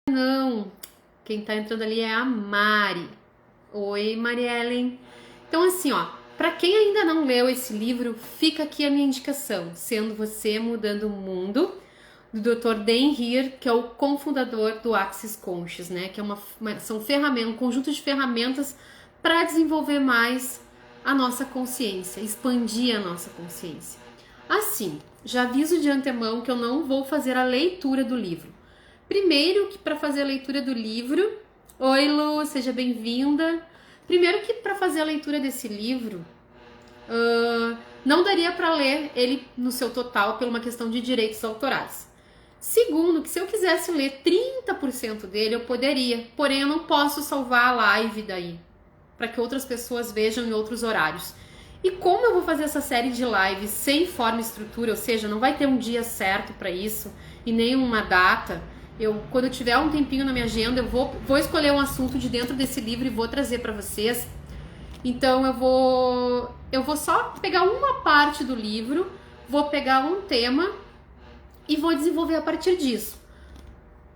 Não, quem tá entrando ali é a Mari. Oi, Mariellen. Então assim, ó, para quem ainda não leu esse livro, fica aqui a minha indicação, Sendo Você Mudando o Mundo, do Dr. Dan Heer, que é o cofundador do Access Conscious, né? Que é são ferramentas, um conjunto de ferramentas para desenvolver mais a nossa consciência, expandir a nossa consciência. Assim, já aviso de antemão que eu não vou fazer a leitura do livro. Primeiro que para fazer a leitura do livro... Oi, Lu, seja bem-vinda. Primeiro que para fazer a leitura desse livro, não daria para ler ele no seu total por uma questão de direitos autorais. Segundo, que se eu quisesse ler 30% dele, eu poderia. Porém, eu não posso salvar a live daí, para que outras pessoas vejam em outros horários. E como eu vou fazer essa série de lives sem forma e estrutura, ou seja, não vai ter um dia certo para isso e nem uma data... Quando eu tiver um tempinho na minha agenda, eu vou escolher um assunto de dentro desse livro e vou trazer para vocês. Então eu vou só pegar uma parte do livro, vou pegar um tema e vou desenvolver a partir disso.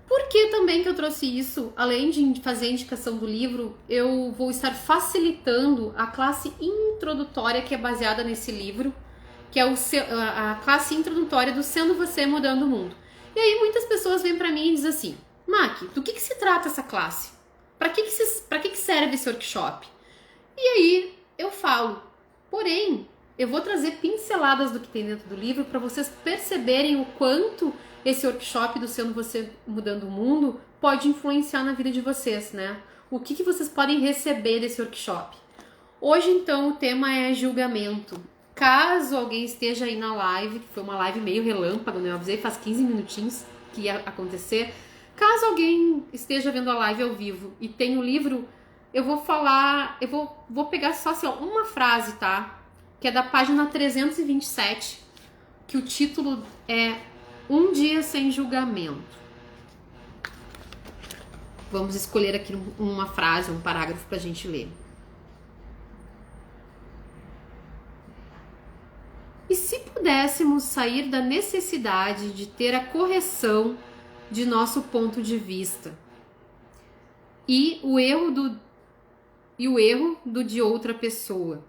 Por que também que eu trouxe isso? Além de fazer a indicação do livro, eu vou estar facilitando a classe introdutória que é baseada nesse livro, que é a classe introdutória do Sendo Você Mudando o Mundo. E aí muitas pessoas vêm pra mim e dizem assim: Maki, do que se trata essa classe? Pra que serve esse workshop? E aí eu falo, porém, eu vou trazer pinceladas do que tem dentro do livro para vocês perceberem o quanto esse workshop do Sendo Você Mudando o Mundo pode influenciar na vida de vocês, né? O que vocês podem receber desse workshop? Hoje, então, o tema é julgamento. Caso alguém esteja aí na live, que foi uma live meio relâmpago, né? Eu avisei faz 15 minutinhos que ia acontecer. Caso alguém esteja vendo a live ao vivo e tem o livro, eu vou falar, vou pegar só assim, ó, uma frase, tá? Que é da página 327, que o título é Um Dia Sem Julgamento. Vamos escolher aqui uma frase, um parágrafo pra gente ler. E se pudéssemos sair da necessidade de ter a correção de nosso ponto de vista e o erro do de outra pessoa,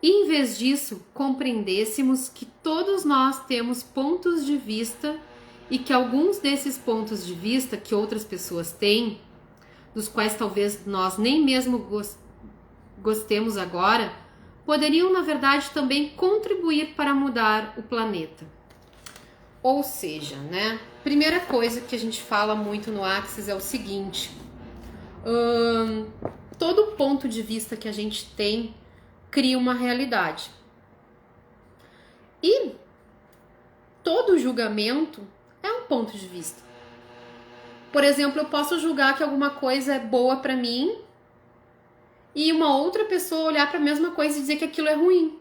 e em vez disso compreendêssemos que todos nós temos pontos de vista e que alguns desses pontos de vista que outras pessoas têm, dos quais talvez nós nem mesmo gostemos agora, poderiam, na verdade, também contribuir para mudar o planeta. Ou seja, né? Primeira coisa que a gente fala muito no Access é o seguinte: todo ponto de vista que a gente tem cria uma realidade. E todo julgamento é um ponto de vista. Por exemplo, eu posso julgar que alguma coisa é boa para mim e uma outra pessoa olhar para a mesma coisa e dizer que aquilo é ruim.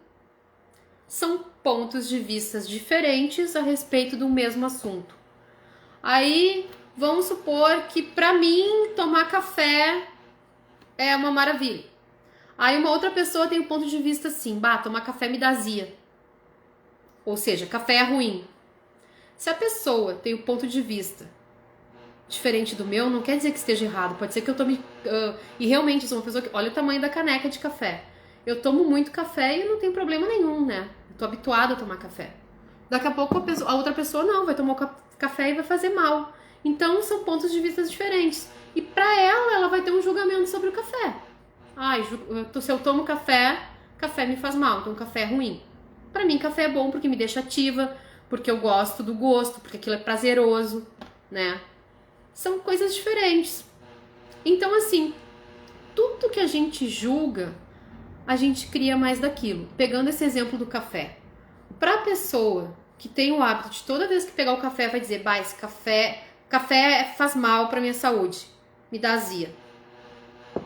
São pontos de vista diferentes a respeito do mesmo assunto. Aí, vamos supor que para mim tomar café é uma maravilha. Aí uma outra pessoa tem um ponto de vista assim: tomar café me dá azia. Ou seja, café é ruim. Se a pessoa tem um ponto de vista diferente do meu, não quer dizer que esteja errado. Pode ser que eu tome... e realmente sou uma pessoa que... Olha o tamanho da caneca de café. Eu tomo muito café e não tem problema nenhum, né? Eu tô habituada a tomar café. Daqui a pouco a outra pessoa não, vai tomar o café e vai fazer mal. Então são pontos de vista diferentes. E pra ela vai ter um julgamento sobre o café. Se eu tomo café, café me faz mal, então café é ruim. Pra mim café é bom porque me deixa ativa, porque eu gosto do gosto, porque aquilo é prazeroso, né? São coisas diferentes. Então, assim, tudo que a gente julga, a gente cria mais daquilo. Pegando esse exemplo do café. Para a pessoa que tem o hábito de toda vez que pegar o café vai dizer: esse café faz mal para minha saúde, me dá azia.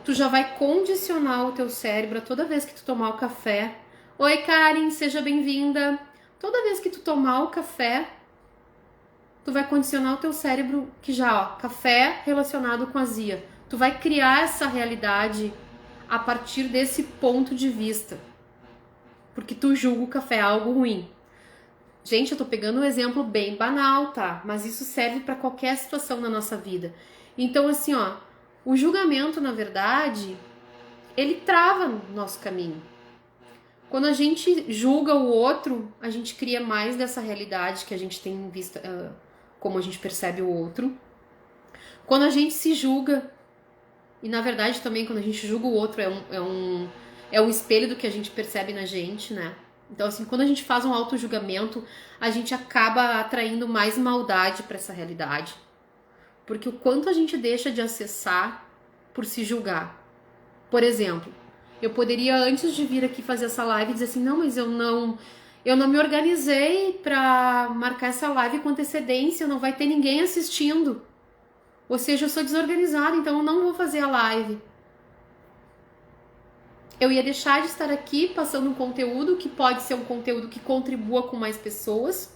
Tu já vai condicionar o teu cérebro a toda vez que tu tomar o café. Oi, Karen, seja bem-vinda. Toda vez que tu tomar o café, tu vai condicionar o teu cérebro que café relacionado com azia. Tu vai criar essa realidade a partir desse ponto de vista. Porque tu julga o café algo ruim. Gente, eu tô pegando um exemplo bem banal, tá? Mas isso serve para qualquer situação na nossa vida. Então, assim, ó, o julgamento, na verdade, ele trava no nosso caminho. Quando a gente julga o outro, a gente cria mais dessa realidade que a gente tem em vista, como a gente percebe o outro. Quando a gente se julga, e na verdade também quando a gente julga o outro é um espelho do que a gente percebe na gente, né? Então, assim, quando a gente faz um auto-julgamento, a gente acaba atraindo mais maldade para essa realidade. Porque o quanto a gente deixa de acessar por se julgar. Por exemplo, eu poderia, antes de vir aqui fazer essa live, dizer assim, não, mas eu não me organizei para marcar essa live com antecedência, não vai ter ninguém assistindo. Ou seja, eu sou desorganizada, então eu não vou fazer a live. Eu ia deixar de estar aqui passando um conteúdo que pode ser um conteúdo que contribua com mais pessoas.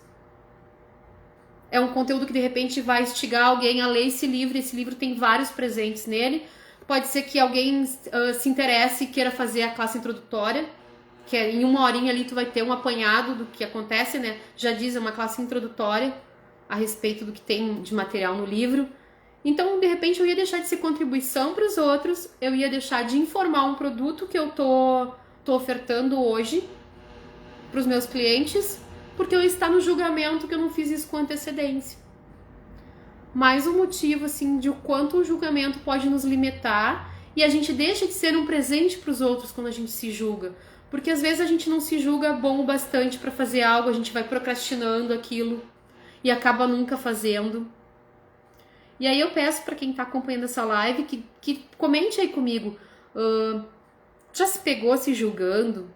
É um conteúdo que de repente vai instigar alguém a ler esse livro tem vários presentes nele. Pode ser que alguém se interesse e queira fazer a classe introdutória, que é em 1 horinha ali tu vai ter um apanhado do que acontece, né? Já diz, é uma classe introdutória a respeito do que tem de material no livro. Então, de repente, eu ia deixar de ser contribuição para os outros, eu ia deixar de informar um produto que eu tô ofertando hoje para os meus clientes, porque eu ia estar no julgamento que eu não fiz isso com antecedência. Mais um motivo, assim, de o quanto o julgamento pode nos limitar e a gente deixa de ser um presente para os outros quando a gente se julga. Porque às vezes a gente não se julga bom o bastante para fazer algo, a gente vai procrastinando aquilo e acaba nunca fazendo. E aí eu peço para quem tá acompanhando essa live que comente aí comigo. Já se pegou se julgando?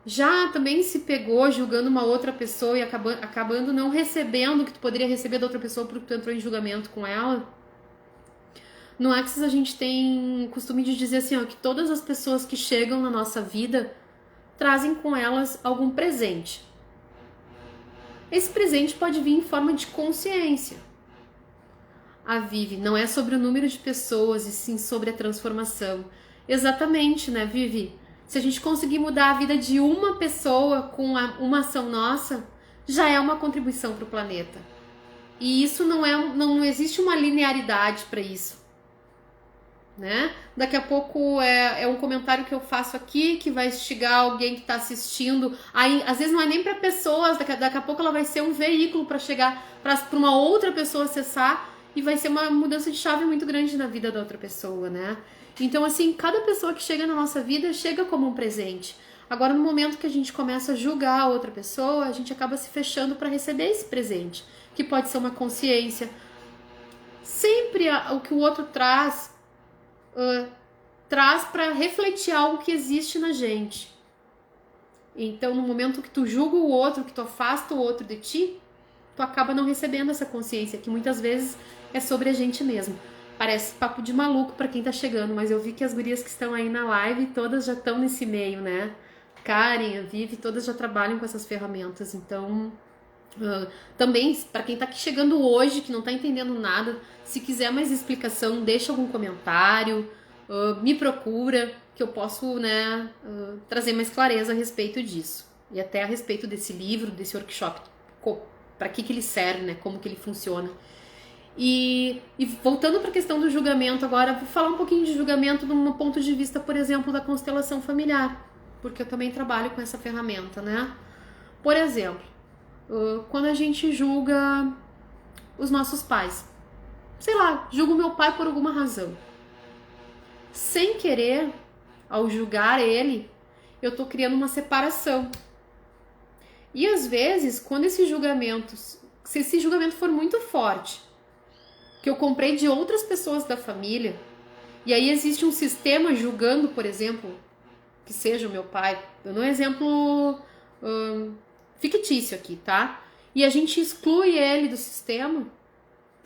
Já também se pegou julgando uma outra pessoa e acabando não recebendo o que tu poderia receber da outra pessoa porque tu entrou em julgamento com ela? No Access a gente tem costume de dizer assim, ó, que todas as pessoas que chegam na nossa vida trazem com elas algum presente. Esse presente pode vir em forma de consciência. A Vivi, não é sobre o número de pessoas, e sim sobre a transformação. Exatamente, né, Vivi? Se a gente conseguir mudar a vida de uma pessoa com uma ação nossa, já é uma contribuição para o planeta. E isso não existe uma linearidade para isso, né? Daqui a pouco é um comentário que eu faço aqui que vai instigar alguém que está assistindo. Aí, às vezes não é nem para pessoas, daqui a pouco ela vai ser um veículo para chegar para uma outra pessoa acessar. E vai ser uma mudança de chave muito grande na vida da outra pessoa, né? Então, assim, cada pessoa que chega na nossa vida chega como um presente. Agora, no momento que a gente começa a julgar a outra pessoa, a gente acaba se fechando para receber esse presente, que pode ser uma consciência. Sempre o que o outro traz para refletir algo que existe na gente. Então, no momento que tu julga o outro, que tu afasta o outro de ti, tu acaba não recebendo essa consciência, que muitas vezes é sobre a gente mesmo. Parece papo de maluco para quem tá chegando, mas eu vi que as gurias que estão aí na live, todas já estão nesse meio, né? Karen, a Vivi, todas já trabalham com essas ferramentas. Então, também, para quem tá aqui chegando hoje, que não tá entendendo nada, se quiser mais explicação, deixa algum comentário, me procura, que eu posso, né, trazer mais clareza a respeito disso. E até a respeito desse livro, desse workshop, para que ele serve, né? Como que ele funciona. E voltando para a questão do julgamento agora, vou falar um pouquinho de julgamento de um ponto de vista, por exemplo, da constelação familiar, porque eu também trabalho com essa ferramenta, né? Por exemplo, quando a gente julga os nossos pais, sei lá, julgo meu pai por alguma razão. Sem querer, ao julgar ele, eu tô criando uma separação. E às vezes, quando se esse julgamento for muito forte, que eu comprei de outras pessoas da família, e aí existe um sistema julgando, por exemplo, que seja o meu pai, eu dou um exemplo fictício aqui, tá? E a gente exclui ele do sistema,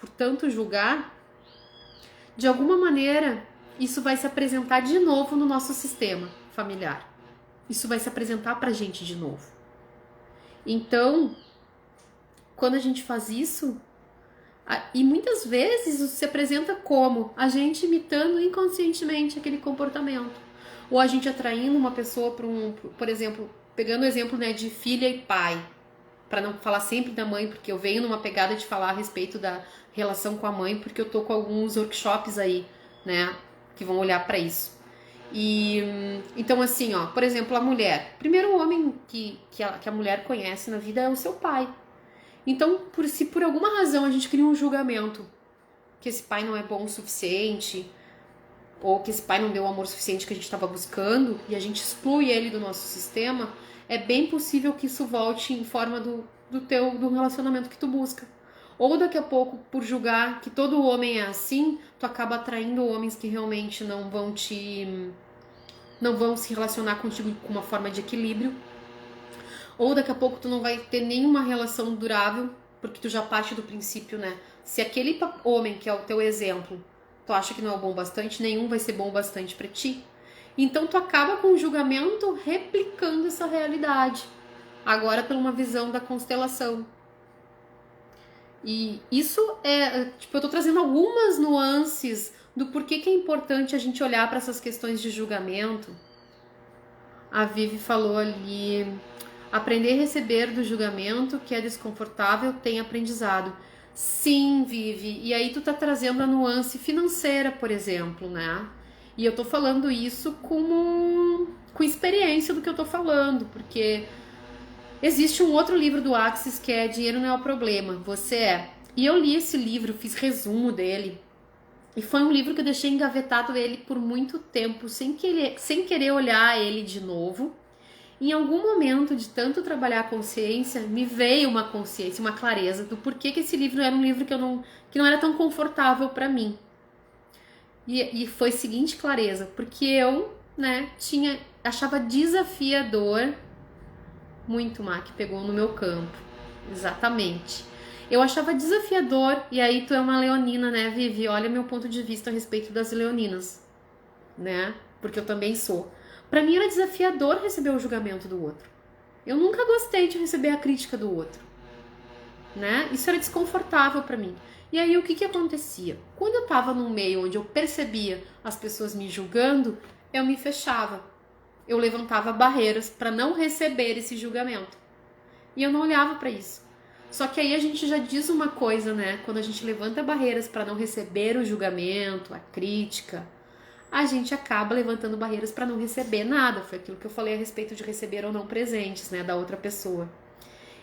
portanto julgar, de alguma maneira, isso vai se apresentar de novo no nosso sistema familiar. Isso vai se apresentar pra gente de novo. Então, quando a gente faz isso, e muitas vezes isso se apresenta como a gente imitando inconscientemente aquele comportamento. Ou a gente atraindo uma pessoa para por exemplo, pegando o exemplo, né, de filha e pai. para não falar sempre da mãe, porque eu venho numa pegada de falar a respeito da relação com a mãe, porque eu tô com alguns workshops aí, né, que vão olhar para isso. E então assim, ó, por exemplo, a mulher. Primeiro homem que a mulher conhece na vida é o seu pai. Então, se por alguma razão a gente cria um julgamento que esse pai não é bom o suficiente, ou que esse pai não deu o amor suficiente que a gente estava buscando, e a gente exclui ele do nosso sistema, é bem possível que isso volte em forma do relacionamento que tu busca. Ou daqui a pouco, por julgar que todo homem é assim, tu acaba atraindo homens que realmente não vão se relacionar contigo com uma forma de equilíbrio. Ou daqui a pouco tu não vai ter nenhuma relação durável, porque tu já parte do princípio, né? Se aquele homem que é o teu exemplo, tu acha que não é bom bastante, nenhum vai ser bom bastante pra ti. Então tu acaba com o julgamento replicando essa realidade. Agora por uma visão da constelação. E isso tipo, eu tô trazendo algumas nuances do porquê que é importante a gente olhar para essas questões de julgamento. A Vivi falou ali, aprender a receber do julgamento que é desconfortável tem aprendizado. Sim, Vivi, e aí tu tá trazendo a nuance financeira, por exemplo, né? E eu tô falando isso com experiência do que eu tô falando, porque existe um outro livro do Axis que é Dinheiro Não é o Problema, Você é. E eu li esse livro, fiz resumo dele. E foi um livro que eu deixei engavetado ele por muito tempo, sem querer olhar ele de novo. Em algum momento de tanto trabalhar a consciência, me veio uma consciência, uma clareza do porquê que esse livro era um livro que não era tão confortável para mim. E foi a seguinte clareza, porque eu, né, achava desafiador. Muito, Má, que pegou no meu campo. Exatamente. Eu achava desafiador, e aí tu é uma leonina, né, Vivi? Olha meu ponto de vista a respeito das leoninas, né? Porque eu também sou. Pra mim era desafiador receber o julgamento do outro. Eu nunca gostei de receber a crítica do outro, né? Isso era desconfortável pra mim. E aí o que acontecia? Quando eu tava num meio onde eu percebia as pessoas me julgando, eu me fechava. Eu levantava barreiras para não receber esse julgamento. E eu não olhava para isso. Só que aí a gente já diz uma coisa, né? Quando a gente levanta barreiras para não receber o julgamento, a crítica, a gente acaba levantando barreiras para não receber nada. Foi aquilo que eu falei a respeito de receber ou não presentes, né, da outra pessoa.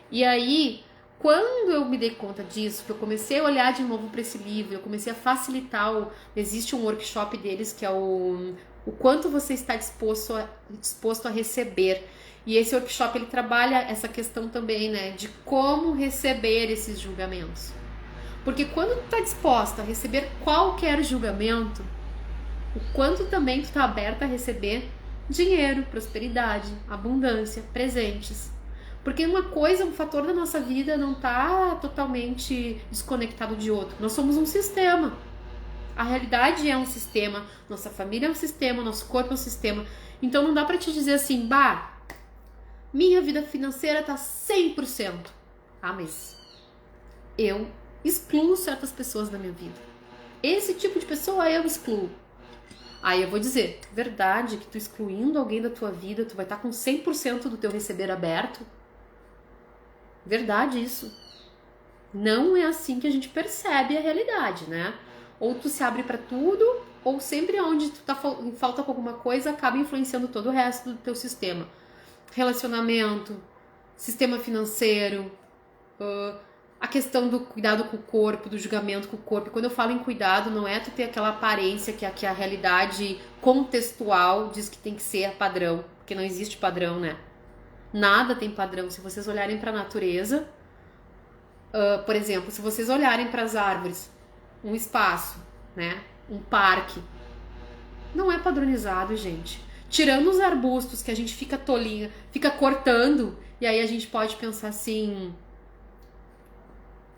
E aí, quando eu me dei conta disso, que eu comecei a olhar de novo para esse livro, eu comecei a facilitar existe um workshop deles que é o quanto você está disposto a receber. E esse workshop ele trabalha essa questão também, né, de como receber esses julgamentos. Porque quando tu está disposta a receber qualquer julgamento, o quanto também tu está aberta a receber dinheiro, prosperidade, abundância, presentes. Porque uma coisa, um fator da nossa vida não está totalmente desconectado de outro. Nós somos um sistema. A realidade é um sistema, nossa família é um sistema, nosso corpo é um sistema. Então não dá pra te dizer assim, minha vida financeira tá 100%. Ah, mas eu excluo certas pessoas da minha vida. Esse tipo de pessoa eu excluo. Aí eu vou dizer, verdade que tu excluindo alguém da tua vida, tu vai estar com 100% do teu receber aberto? Verdade isso. Não é assim que a gente percebe a realidade, né? Ou tu se abre para tudo, ou sempre onde tu tá em falta com alguma coisa, acaba influenciando todo o resto do teu sistema. Relacionamento, sistema financeiro, a questão do cuidado com o corpo, do julgamento com o corpo. Quando eu falo em cuidado, não é tu ter aquela aparência que a realidade contextual diz que tem que ser padrão, porque não existe padrão, né? Nada tem padrão. Se vocês olharem para a natureza, por exemplo, se vocês olharem para as árvores, um espaço, né? Um parque, não é padronizado, gente. Tirando os arbustos que a gente fica tolinha, fica cortando, e aí a gente pode pensar assim,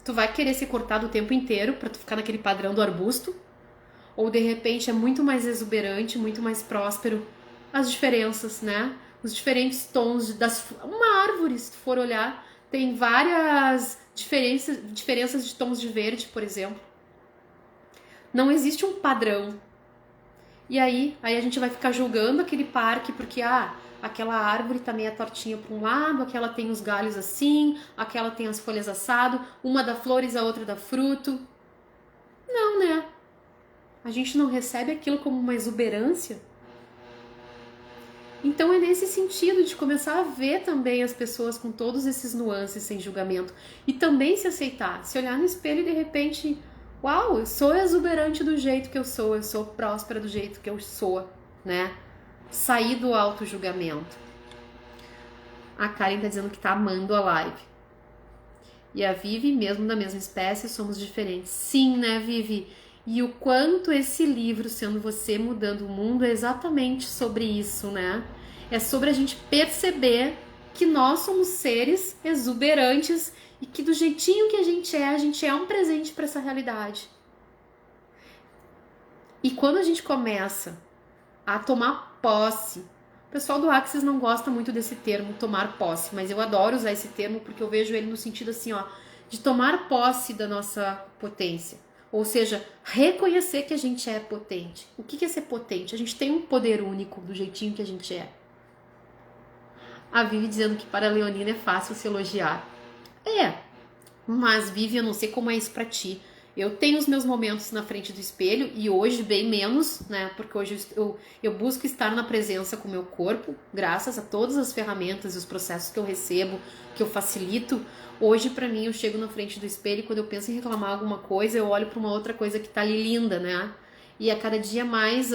tu vai querer ser cortado o tempo inteiro pra tu ficar naquele padrão do arbusto? Ou de repente é muito mais exuberante, muito mais próspero as diferenças, né? Os diferentes tons uma árvore, se tu for olhar, tem várias diferenças de tons de verde, por exemplo. Não existe um padrão. E aí a gente vai ficar julgando aquele parque porque, aquela árvore tá meio tortinha para um lado, aquela tem os galhos assim, aquela tem as folhas assado, uma dá flores, a outra dá fruto. Não, né? A gente não recebe aquilo como uma exuberância. Então é nesse sentido de começar a ver também as pessoas com todos esses nuances sem julgamento e também se aceitar, se olhar no espelho e de repente, uau, eu sou exuberante do jeito que eu sou próspera do jeito que eu sou, né? Sair do auto-julgamento. A Karen tá dizendo que tá amando a live. E a Vivi, mesmo da mesma espécie, somos diferentes. Sim, né, Vivi? E o quanto esse livro, Sendo Você, Mudando o Mundo, é exatamente sobre isso, né? É sobre a gente perceber que nós somos seres exuberantes e que do jeitinho que a gente é um presente para essa realidade. E quando a gente começa a tomar posse, o pessoal do Axis não gosta muito desse termo, tomar posse, mas eu adoro usar esse termo porque eu vejo ele no sentido assim, ó, de tomar posse da nossa potência. Ou seja, reconhecer que a gente é potente. O que é ser potente? A gente tem um poder único do jeitinho que a gente é. A Vivi dizendo que para a Leonina é fácil se elogiar. É, mas Vivi, eu não sei como é isso pra ti. Eu tenho os meus momentos na frente do espelho e hoje bem menos, né? Porque hoje eu busco estar na presença com o meu corpo, graças a todas as ferramentas e os processos que eu recebo, que eu facilito. Hoje, pra mim, eu chego na frente do espelho e quando eu penso em reclamar alguma coisa, eu olho pra uma outra coisa que tá ali linda, né? E a cada dia mais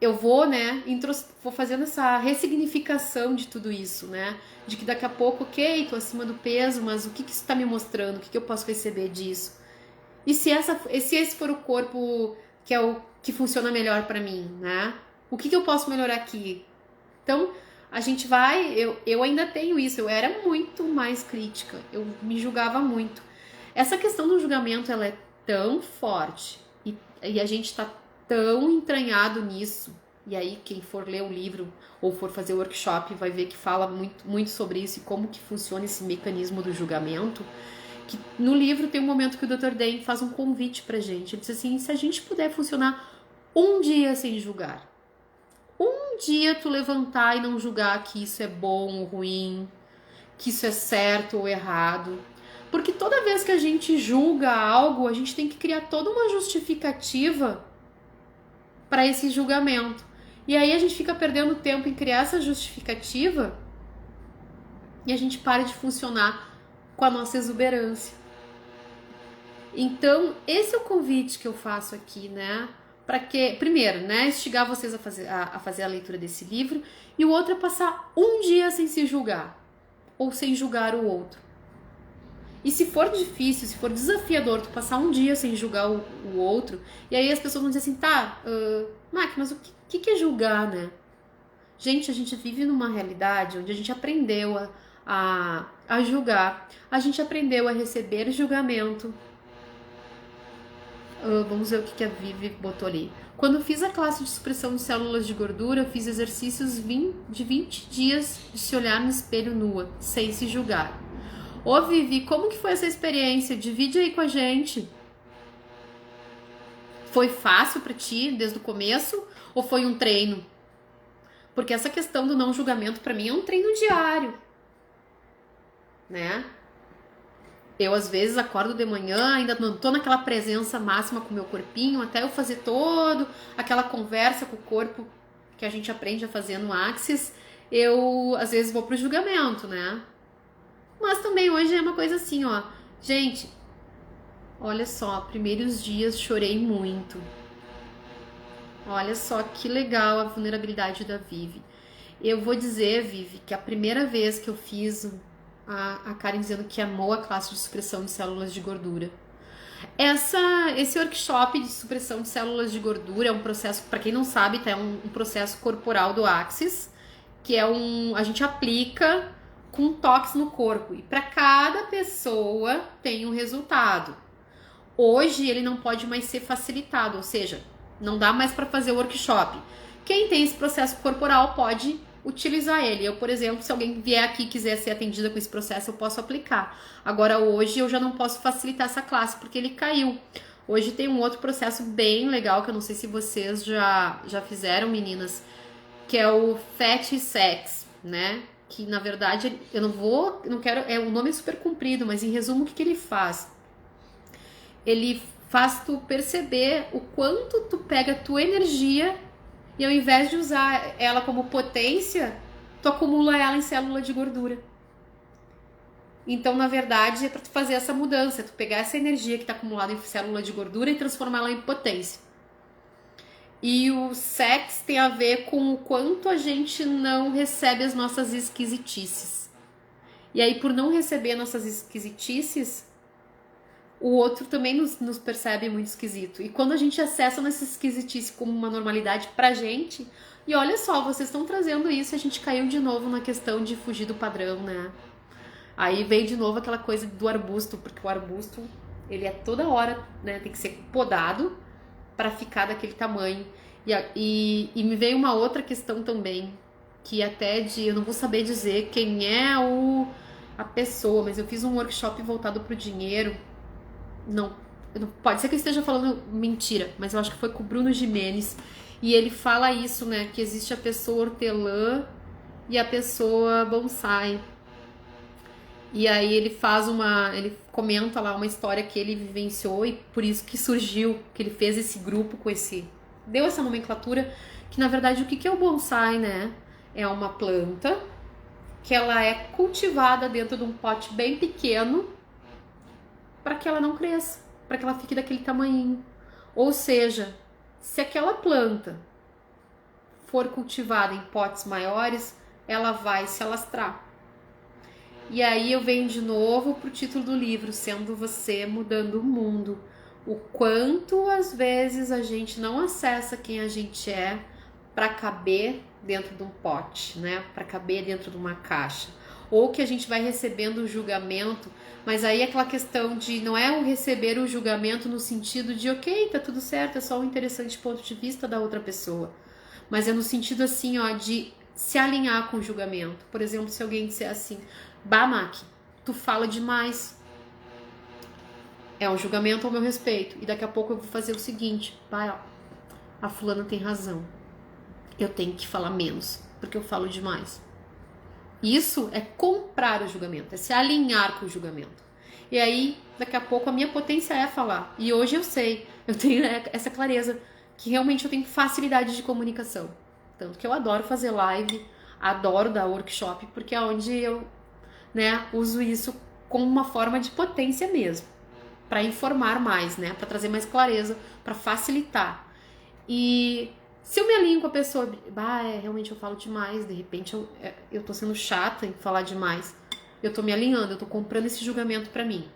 eu vou, né, vou fazendo essa ressignificação de tudo isso, né? De que daqui a pouco, ok, tô acima do peso, mas o que isso tá me mostrando? O que eu posso receber disso? E se esse for o corpo que é o que funciona melhor pra mim, né? O que eu posso melhorar aqui? Então, a gente vai... Eu ainda tenho isso, eu era muito mais crítica, eu me julgava muito. Essa questão do julgamento, ela é tão forte e a gente tá tão entranhado nisso, e aí quem for ler o livro ou for fazer o workshop vai ver que fala muito, muito sobre isso e como que funciona esse mecanismo do julgamento, que no livro tem um momento que o Dr. Dan faz um convite pra gente, ele diz assim, se a gente puder funcionar um dia sem julgar, um dia tu levantar e não julgar que isso é bom ou ruim, que isso é certo ou errado, porque toda vez que a gente julga algo, a gente tem que criar toda uma justificativa para esse julgamento. E aí a gente fica perdendo tempo em criar essa justificativa e a gente para de funcionar com a nossa exuberância. Então, esse é o convite que eu faço aqui, né? Para que, primeiro, né, instigar vocês a fazer a leitura desse livro, e o outro é passar um dia sem se julgar ou sem julgar o outro. E se for difícil, se for desafiador tu passar um dia sem julgar o outro, e aí as pessoas vão dizer assim, tá, Mac, mas o que é julgar, né? Gente, a gente vive numa realidade onde a gente aprendeu a julgar, a gente aprendeu a receber julgamento. Vamos ver o que a Vivi botou ali. Quando fiz a classe de supressão de células de gordura, fiz exercícios de 20 dias de se olhar no espelho nua, sem se julgar. Ô Vivi, como que foi essa experiência? Divide aí com a gente. Foi fácil pra ti desde o começo ou foi um treino? Porque essa questão do não julgamento pra mim é um treino diário, né? Eu às vezes acordo de manhã, ainda não tô naquela presença máxima com o meu corpinho, até eu fazer todo aquela conversa com o corpo que a gente aprende a fazer no Axis, eu às vezes vou pro julgamento, né? Mas também hoje é uma coisa assim, ó. Gente, olha só, primeiros dias chorei muito. Olha só que legal a vulnerabilidade da Vivi. Eu vou dizer, Vivi, que a primeira vez que eu fiz a Karen dizendo que amou a classe de supressão de células de gordura. Esse workshop de supressão de células de gordura é um processo, para quem não sabe, tá? É um processo corporal do Axis, que é a gente aplica com toques no corpo. E para cada pessoa tem um resultado. Hoje ele não pode mais ser facilitado, ou seja, não dá mais para fazer o workshop. Quem tem esse processo corporal pode utilizar ele. Eu, por exemplo, se alguém vier aqui e quiser ser atendida com esse processo, eu posso aplicar. Agora, hoje eu já não posso facilitar essa classe, porque ele caiu. Hoje tem um outro processo bem legal, que eu não sei se vocês já fizeram, meninas, que é o Fat Sex, né? Que na verdade eu não quero, o nome é super comprido, mas em resumo o que ele faz? Ele faz tu perceber o quanto tu pega a tua energia e ao invés de usar ela como potência, tu acumula ela em célula de gordura. Então, na verdade, é para tu fazer essa mudança, tu pegar essa energia que está acumulada em célula de gordura e transformá-la em potência. E o sex tem a ver com o quanto a gente não recebe as nossas esquisitices. E aí, por não receber nossas esquisitices, o outro também nos percebe muito esquisito. E quando a gente acessa essa esquisitice como uma normalidade pra gente, e olha só, vocês estão trazendo isso, a gente caiu de novo na questão de fugir do padrão, né? Aí vem de novo aquela coisa do arbusto, porque o arbusto, ele é toda hora, né, tem que ser podado para ficar daquele tamanho. E me veio uma outra questão também, que até eu não vou saber dizer quem é a pessoa, mas eu fiz um workshop voltado pro dinheiro. Não, pode ser que eu esteja falando mentira, mas eu acho que foi com o Bruno Gimenez. E ele fala isso, né, que existe a pessoa hortelã e a pessoa bonsai. E aí ele ele comenta lá uma história que ele vivenciou e por isso que surgiu, que ele fez esse grupo deu essa nomenclatura, que na verdade o que é o bonsai, né? É uma planta que ela é cultivada dentro de um pote bem pequeno para que ela não cresça, para que ela fique daquele tamanhinho. Ou seja, se aquela planta for cultivada em potes maiores, ela vai se alastrar. E aí eu venho de novo pro título do livro, Sendo Você Mudando o Mundo. O quanto às vezes a gente não acessa quem a gente é para caber dentro de um pote, né? Para caber dentro de uma caixa. Ou que a gente vai recebendo o julgamento, mas aí é aquela questão de não é o receber o julgamento no sentido de ok, tá tudo certo, é só um interessante ponto de vista da outra pessoa. Mas é no sentido assim, ó, de se alinhar com o julgamento. Por exemplo, se alguém disser assim, bah, Mac, tu fala demais. É um julgamento ao meu respeito. E daqui a pouco eu vou fazer o seguinte, vai, ó, a fulana tem razão. Eu tenho que falar menos, porque eu falo demais. Isso é comprar o julgamento, é se alinhar com o julgamento. E aí, daqui a pouco, a minha potência é falar. E hoje eu sei, eu tenho essa clareza, que realmente eu tenho facilidade de comunicação. Tanto que eu adoro fazer live, adoro dar workshop, porque é onde eu, né, uso isso como uma forma de potência mesmo, para informar mais, né, para trazer mais clareza, para facilitar. E se eu me alinho com a pessoa, realmente eu falo demais, de repente eu tô sendo chata em falar demais, eu tô me alinhando, eu tô comprando esse julgamento para mim.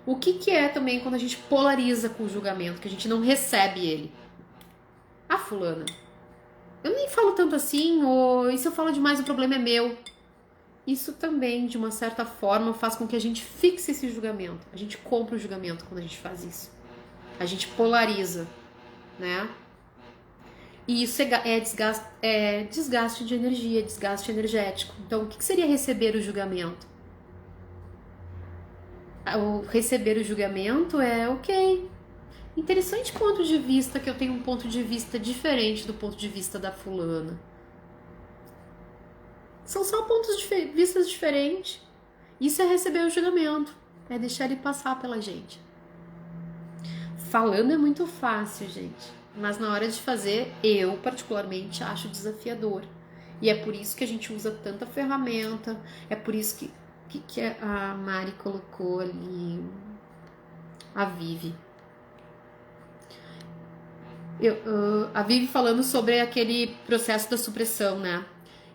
O que é também quando a gente polariza com o julgamento, que a gente não recebe ele? Ah, fulana, eu nem falo tanto assim, ou e se eu falo demais o problema é meu? Isso também, de uma certa forma, faz com que a gente fixe esse julgamento. A gente compra o julgamento quando a gente faz isso. A gente polariza, né? E isso é desgaste de energia, desgaste energético. Então, o que seria receber o julgamento? O receber o julgamento é ok. Interessante ponto de vista, que eu tenho um ponto de vista diferente do ponto de vista da fulana. São só pontos de vista diferentes. Isso é receber o julgamento. É deixar ele passar pela gente. Falando é muito fácil, gente. Mas na hora de fazer, eu particularmente acho desafiador. E é por isso que a gente usa tanta ferramenta. É por isso que a Mari colocou ali a Vivi. A Vivi falando sobre aquele processo da supressão, né?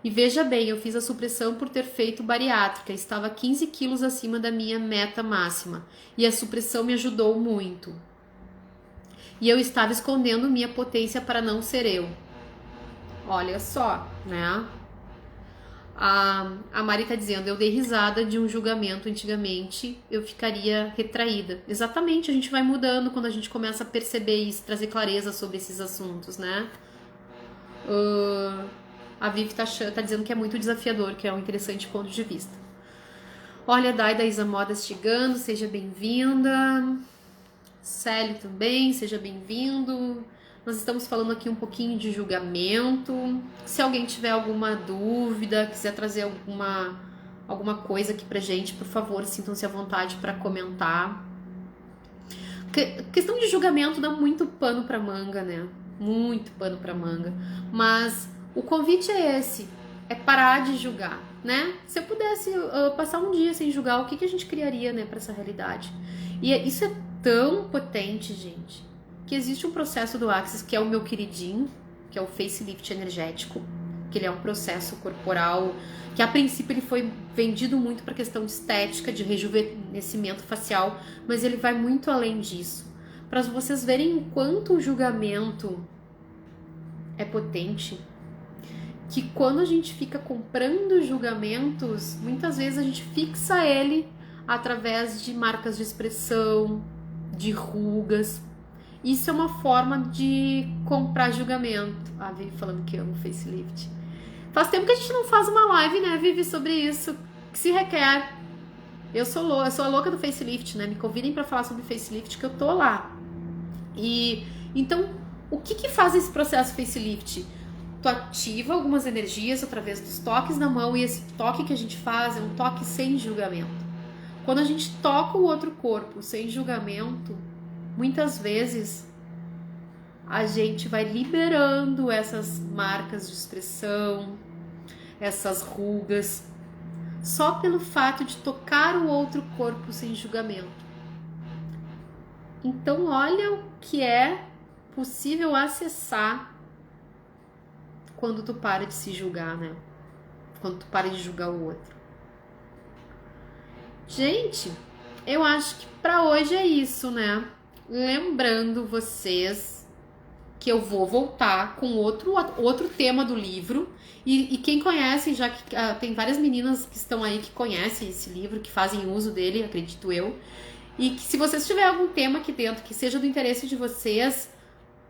E veja bem, eu fiz a supressão por ter feito bariátrica. Estava 15 quilos acima da minha meta máxima. E a supressão me ajudou muito. E eu estava escondendo minha potência para não ser eu. Olha só, né? A Mari tá dizendo, eu dei risada de um julgamento antigamente, eu ficaria retraída. Exatamente, a gente vai mudando quando a gente começa a perceber isso, trazer clareza sobre esses assuntos, né? A Vivi tá dizendo que é muito desafiador, que é um interessante ponto de vista. Olha, a Dai da Isa Modas chegando, seja bem-vinda. Célio também, seja bem-vindo. Nós estamos falando aqui um pouquinho de julgamento. Se alguém tiver alguma dúvida, quiser trazer alguma coisa aqui pra gente, por favor, sintam-se à vontade para comentar. Questão de julgamento dá muito pano pra manga, né? Muito pano pra manga. Mas o convite é esse, é parar de julgar, né? Se eu pudesse passar um dia sem julgar, o que a gente criaria, né, pra essa realidade? E isso é tão potente, gente, que existe um processo do Axis, que é o meu queridinho, que é o facelift energético, que ele é um processo corporal que a princípio ele foi vendido muito para questão de estética, de rejuvenescimento facial, mas ele vai muito além disso. Para vocês verem o quanto o julgamento é potente, que quando a gente fica comprando julgamentos, muitas vezes a gente fixa ele através de marcas de expressão, de rugas. Isso é uma forma de comprar julgamento. A Vivi falando que ama o facelift. Faz tempo que a gente não faz uma live, né, Vivi, sobre isso, que se requer. Eu sou a louca do facelift, né? Me convidem para falar sobre facelift, que eu tô lá. E então, o que faz esse processo facelift? Tu ativa algumas energias através dos toques na mão, e esse toque que a gente faz é um toque sem julgamento. Quando a gente toca o outro corpo sem julgamento, muitas vezes a gente vai liberando essas marcas de expressão, essas rugas, só pelo fato de tocar o outro corpo sem julgamento. Então, olha o que é possível acessar quando tu para de se julgar, né? Quando tu para de julgar o outro. Gente, eu acho que pra hoje é isso, né? Lembrando vocês que eu vou voltar com outro tema do livro. E quem conhece, já que tem várias meninas que estão aí que conhecem esse livro, que fazem uso dele, acredito eu. E que se vocês tiverem algum tema aqui dentro que seja do interesse de vocês,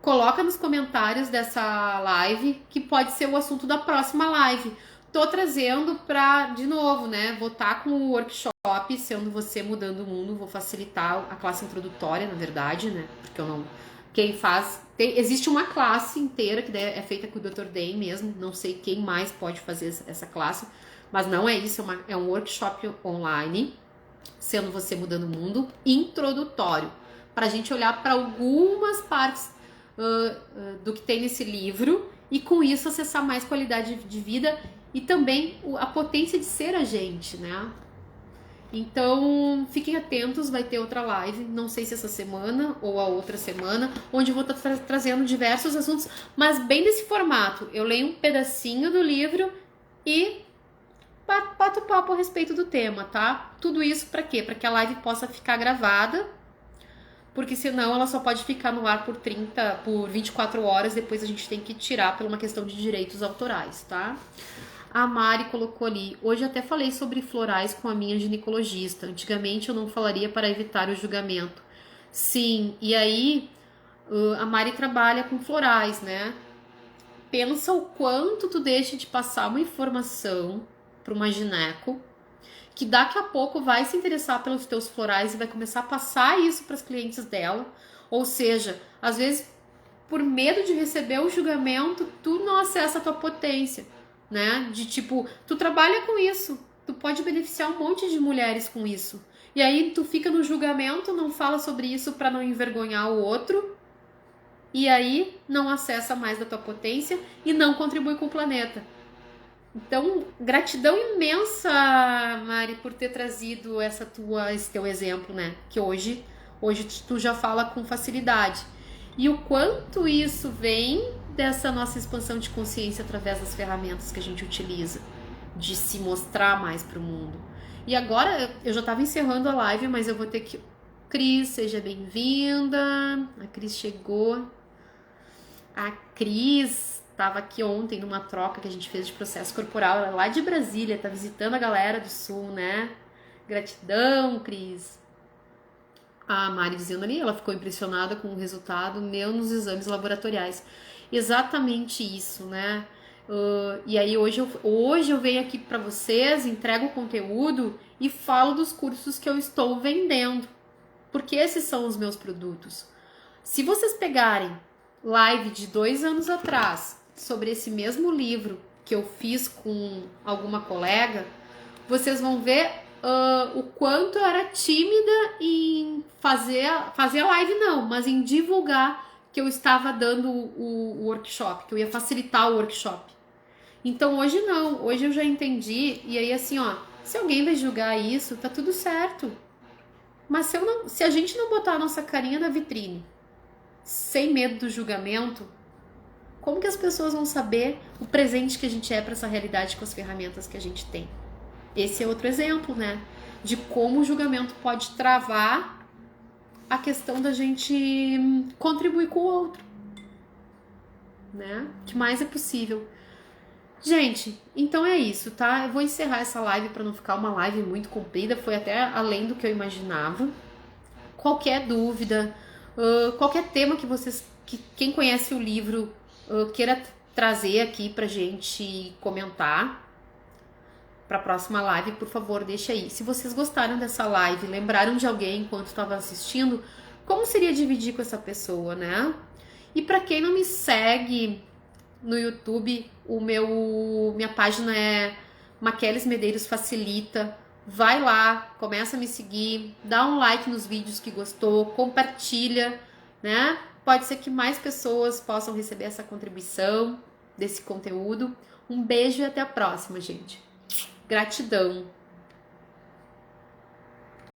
coloca nos comentários dessa live, que pode ser o assunto da próxima live. Tô trazendo pra, de novo, né, vou estar com o workshop Sendo Você Mudando o Mundo, vou facilitar a classe introdutória, na verdade, né, porque eu não... Quem faz... existe uma classe inteira que é feita com o Dr. Day mesmo, não sei quem mais pode fazer essa classe, mas não é isso, é um workshop online, Sendo Você Mudando o Mundo, introdutório, para a gente olhar para algumas partes do que tem nesse livro e com isso acessar mais qualidade de vida e também a potência de ser a gente, né? Então, fiquem atentos, vai ter outra live, não sei se essa semana ou a outra semana, onde eu vou estar trazendo diversos assuntos, mas bem nesse formato. Eu leio um pedacinho do livro e bato papo a respeito do tema, tá? Tudo isso para quê? Para que a live possa ficar gravada, porque senão ela só pode ficar no ar por 24 horas, depois a gente tem que tirar por uma questão de direitos autorais, tá? A Mari colocou ali, hoje até falei sobre florais com a minha ginecologista, antigamente eu não falaria para evitar o julgamento. Sim, e aí a Mari trabalha com florais, né? Pensa o quanto tu deixa de passar uma informação para uma gineco, que daqui a pouco vai se interessar pelos teus florais e vai começar a passar isso para as clientes dela. Ou seja, às vezes, por medo de receber o julgamento, tu não acessa a tua potência, né? De tipo, tu trabalha com isso, tu pode beneficiar um monte de mulheres com isso. E aí tu fica no julgamento, não fala sobre isso para não envergonhar o outro, e aí não acessa mais da tua potência e não contribui com o planeta. Então, gratidão imensa, Mari, por ter trazido esse teu exemplo, né? Que hoje tu já fala com facilidade. E o quanto isso vem dessa nossa expansão de consciência através das ferramentas que a gente utiliza, de se mostrar mais para o mundo. E agora, eu já estava encerrando a live, mas eu vou ter que... Cris, seja bem-vinda. A Cris chegou. A Cris estava aqui ontem numa troca que a gente fez de processo corporal, ela é lá de Brasília, tá visitando a galera do Sul, né? Gratidão, Cris. A Mari dizendo ali, ela ficou impressionada com o resultado meu nos exames laboratoriais. Exatamente isso, né? E aí hoje eu venho aqui para vocês, entrego o conteúdo e falo dos cursos que eu estou vendendo, porque esses são os meus produtos. Se vocês pegarem live de 2 anos atrás sobre esse mesmo livro que eu fiz com alguma colega, vocês vão ver o quanto eu era tímida em fazer live não, mas em divulgar que eu estava dando o workshop, que eu ia facilitar o workshop. Então hoje não, hoje eu já entendi, e aí assim, ó, se alguém vai julgar isso, tá tudo certo. Mas se a gente não botar a nossa carinha na vitrine, sem medo do julgamento, como que as pessoas vão saber o presente que a gente é para essa realidade com as ferramentas que a gente tem? Esse é outro exemplo, né? De como o julgamento pode travar a questão da gente contribuir com o outro, né? O que mais é possível. Gente, então é isso, tá? Eu vou encerrar essa live para não ficar uma live muito comprida, foi até além do que eu imaginava. Qualquer dúvida, qualquer tema que quem conhece o livro queira trazer aqui pra gente comentar para a próxima live, por favor, deixa aí. Se vocês gostaram dessa live, lembraram de alguém enquanto estava assistindo, como seria dividir com essa pessoa, né? E para quem não me segue no YouTube, minha página é Maqueles Medeiros Facilita. Vai lá, começa a me seguir, dá um like nos vídeos que gostou, compartilha, né? Pode ser que mais pessoas possam receber essa contribuição desse conteúdo. Um beijo e até a próxima, gente. Gratidão!